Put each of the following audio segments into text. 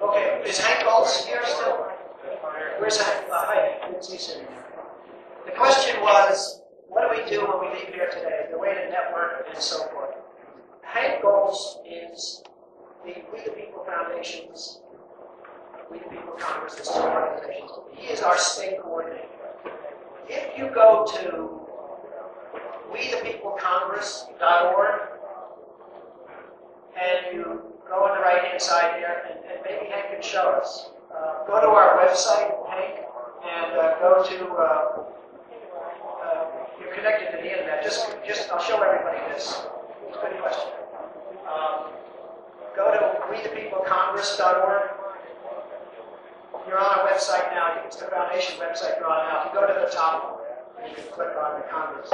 Okay, is Hank Goltz here still? Where's Hank? Hi, I didn't see you sitting there. The question was, what do we do when we leave here today? The way to network and so forth. Hank Goltz is the We the People Foundation's, We the People Congress, the two organizations. He is our state coordinator. If you go to wethepeoplecongress.org and you go on the right-hand side there, and maybe Hank can show us. Go to our website, Hank, and go to, you're connected to the internet. Just I'll show everybody this. It's a good question. Go to wethepeoplecongress.org. You're on our website now. It's the foundation website you're on now. If you go to the top, you can click on the Congress.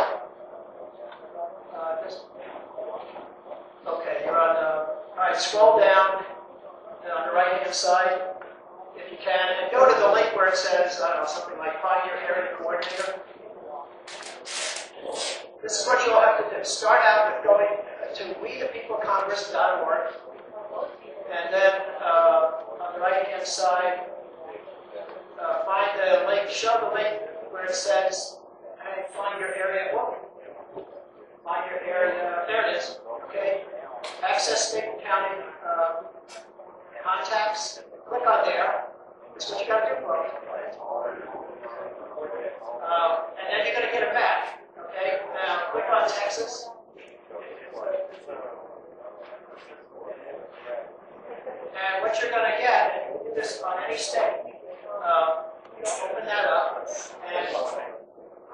Okay, you're on the, all right, scroll down on the right-hand side, if you can, and go to the link where it says, I don't know, something like Find Your Area Coordinator. This is what you'll have to do. Start out with going to wethepeoplecongress.org, and then on the right-hand side, find the link, show the link where it says, hey, find your area. Whoa. Find your area. There it is. Okay. Access state and county contacts. Click on there. This is what you got to do for it. And then you're going to get a map. Okay. Now click on Texas. And what you're going to get, and you can do this on any state. Open that up, and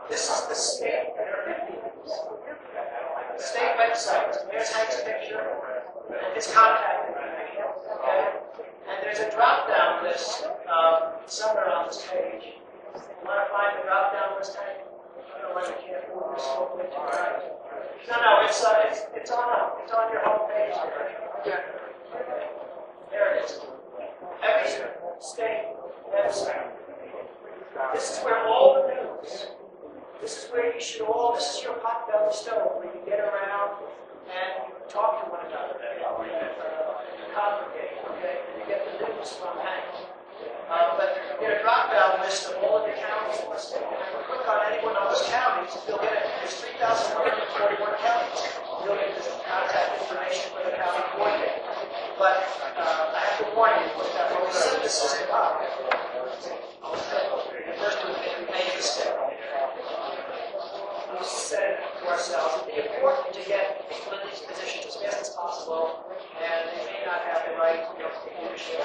this is the state. There are 50 of these. The state website. There's Hank's picture and his contact information. Okay? And there's a drop-down list somewhere on this page. You want to find the drop-down list, Hank? I don't know why you can't move this whole thing to the right. No, it's on your home page there. There it is. Every state website. This is where all the news. This is where you should all. This is your pot-bellied stove where you get around and you talk to one another, and congregate. Okay, and you get the news from Hank. But you get a drop-down list of all of the counties in the state. And if you click on any one of those counties, you'll get it. There's 3,141 counties. You'll get this contact information for the county coordinator. But I have to warn you that when we set the system up, the first two things we made a mistake. We said to ourselves, it'd be important to get people in these positions as fast as possible, and they may not have the right leadership,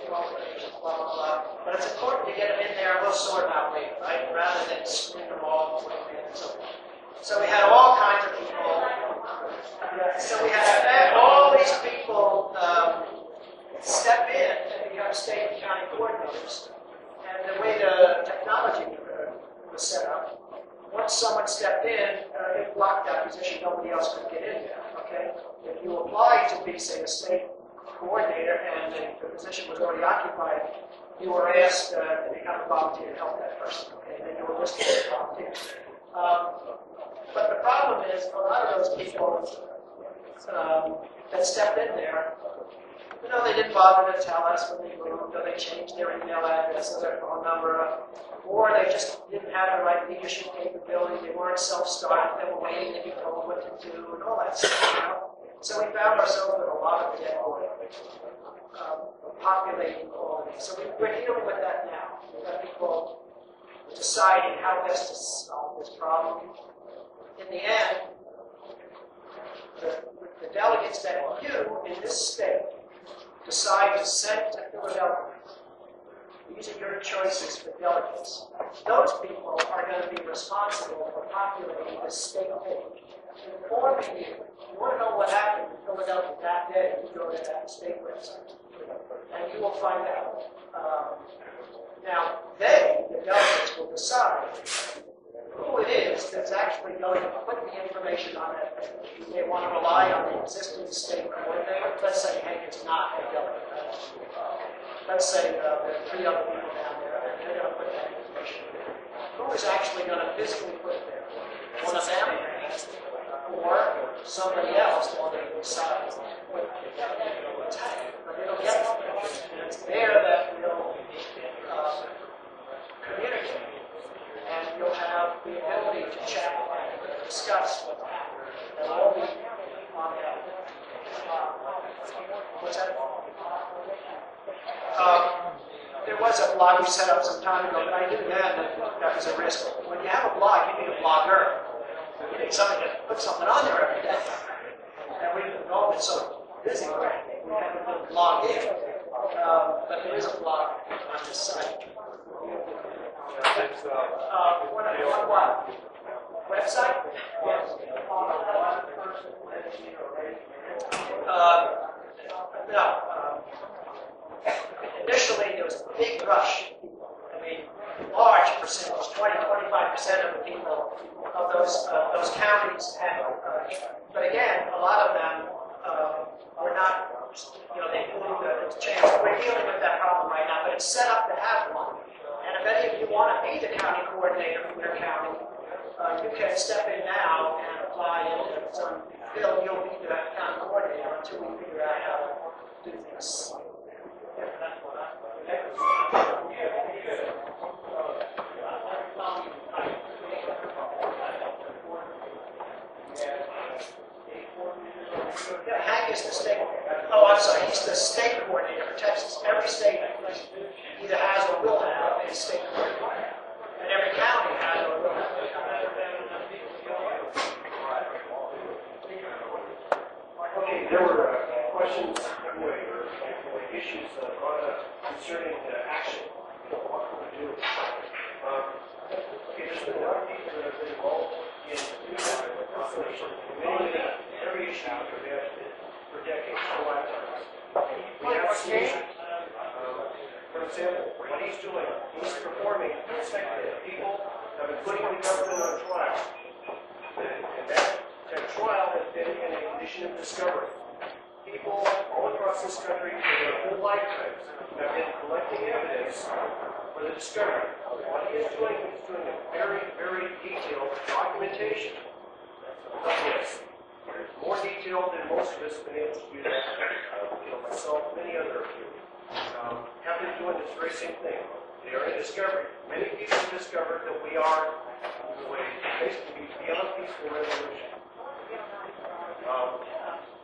qualifications, blah, blah, blah. But it's important to get them in there, and we'll sort them out later, right? Rather than screen them all and put them in and so forth. So we had all kinds of people. So we had all these people step in and become state and county coordinators. And the way the technology was set up, once someone stepped in, it blocked that position. Nobody else could get in there. Okay. If you applied to be, say, a state coordinator and the position was already occupied, you were asked to become a volunteer to help that person. Okay. And then you were listed as a volunteer. But the problem is, a lot of those people that stepped in there, they didn't bother to tell us when they moved, or they changed their email address or their phone number, or they just didn't have the right leadership capability. They weren't self-started. They were waiting to be told what to do, and all that stuff. So we found ourselves with a lot of dead wood populating all of these. So we're dealing with that now. We've got people deciding how best to solve this problem. In the end, the delegates that you in this state decide to send to Philadelphia, these are your choices for delegates. Those people are going to be responsible for populating this state page, informing you. You want to know what happened in Philadelphia that day, you go to that state website, and you will find out. Now, the delegates, will decide who it is that's actually going to put the information on that page. You may want to rely on the existing state coordinator. Let's say Hank is not a delegate. let's say there are 3 other people down there, and they're going to put that information in there. Who is actually going to physically put it there? One of them, or somebody else on the side with the tag. But it'll get it. And it's there that we'll communicate. And you'll have the ability to chat and discuss what's happening. It'll all be on that. What's that? There was a blog we set up some time ago, but I knew then that was a risk. When you have a blog, you need a blogger. You need somebody to put something on there every day. And we've all been so busy, we haven't been logged in. But there is a blog on this site. What? Website? Yes. No. Initially, there was a big rush. I mean, large percentage, 20-25% of the people of those counties had. But again, a lot of them were not, they moved the change. We're dealing with that problem right now, but it's set up to have one. And if any of you want to be the county coordinator for your county, you can step in now and apply and Bill, you'll be the county coordinator until we figure out how to do this. Yeah, Hank is the state. Oh, I'm sorry. He's the state coordinator for Texas. Every state either has or will have a state coordinator, and every county has or will have. Okay, there were questions or issues brought up concerning action. What can we do? Okay, there's been a lot of people that have been involved in conservation. Every issue that we have for decades, for lifetimes. We have seen, for example, what he's doing. He's performing inspecting. People have been putting the government on trial. And that trial has been in a condition of discovery. People all across this country for their whole lifetimes have been collecting evidence for the discovery. What he is doing a very, very detailed documentation of this. More detailed than most of us have been able to do that. Myself, many other of you have been doing this very same thing. They are in discovery. Many people have discovered that we are basically beyond peaceful resolution.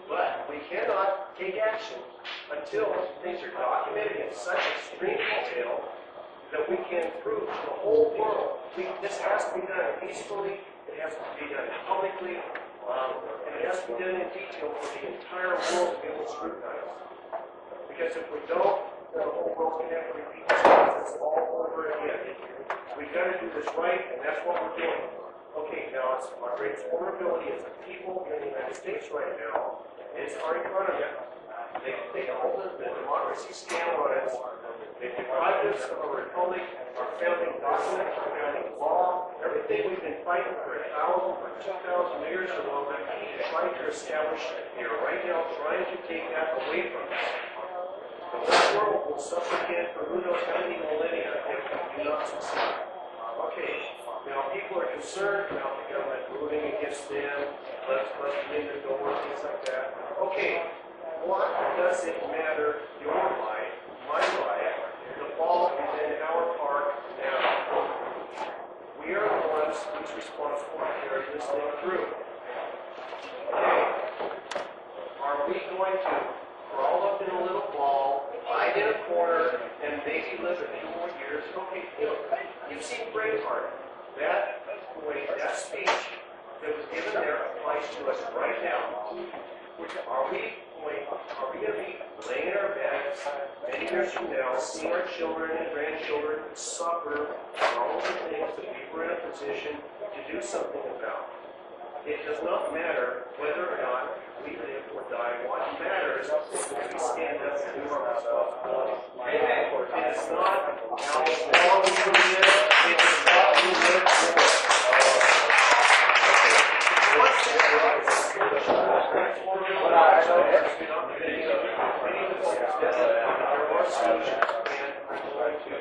But we cannot take action until things are documented in such extreme detail that we can prove to the whole world. This has to be done peacefully, it has to be done publicly, and it has to be done in detail for the entire world to be able to scrutinize. Because if we don't, then the whole world can have to repeat this process all over again. We've got to do this right, and that's what we're doing. Okay, now our greatest vulnerability as a people in the United States right now is our economy. They hold the democracy scam on us. They've deprived us of a republic, our founding document, our founding law, everything we've been fighting for 1,000 or 2,000 years or longer, trying to establish. They are right now trying to take that away from us. The whole world will suffer again for who knows how many millennia if we do not succeed. Okay, now people are concerned about the government moving against them, let's in the door, things like that. Okay, what does it matter, your life, my life? The ball is in our park now. We are the ones who's responsible to carry this thing through. Okay, are we going to crawl up in a little ball, hide in a corner, and maybe live a few more years? Okay, you've seen Braveheart. That speech that was given there applies to us right now. Are we going to be laying in our beds many years from now, seeing our children and grandchildren suffer for all the things that we were in a position to do something about? It does not matter whether or not we live or die. What matters is that we stand up and do our responsibility. It is not